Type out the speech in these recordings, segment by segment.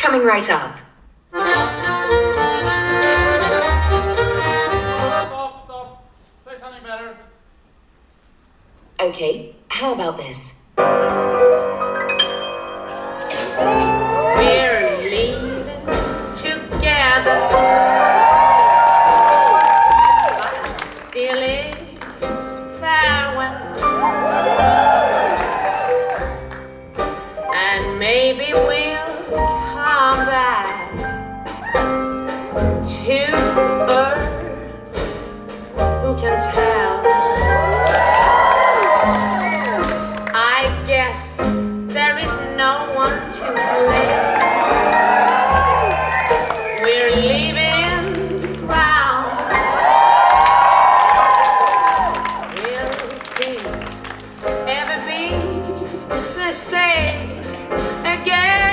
Coming right up. Stop. Play something better. Okay, how about this? We're leaving together, but still it's farewell. And maybe we'll come back to Earth. Who can tell? I guess there is no one to blame. We're leaving ground. Will things ever be the same again?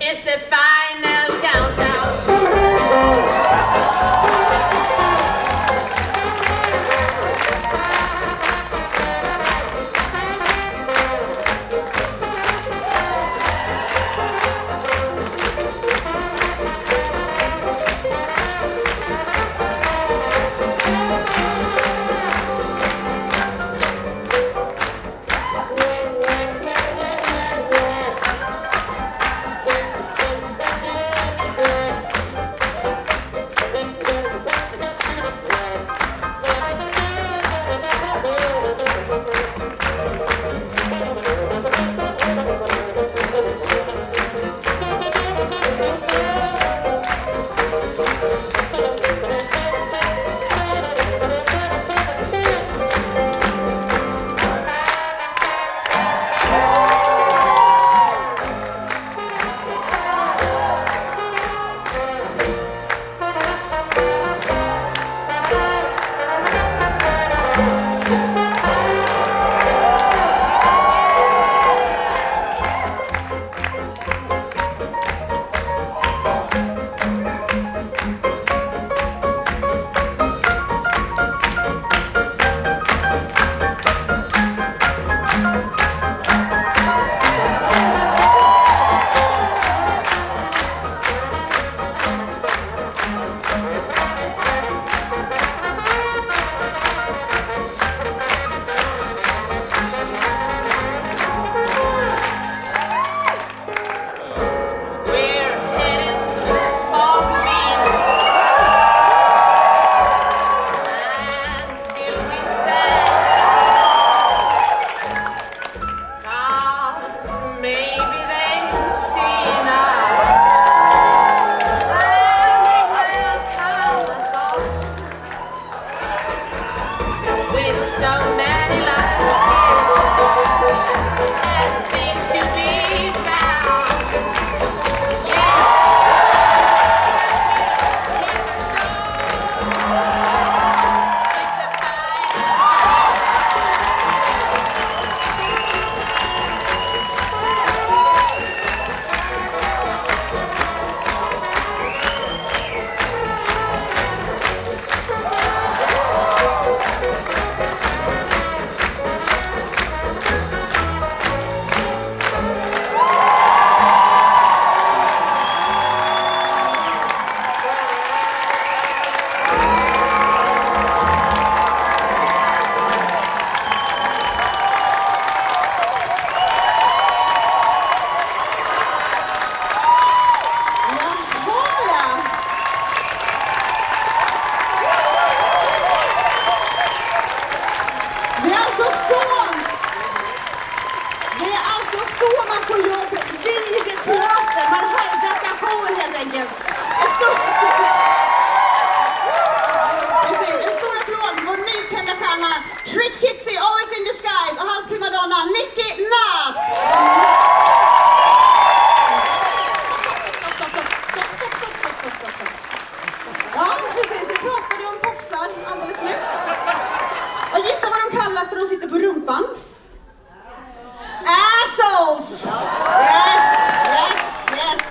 It's the final countdown. Trixie,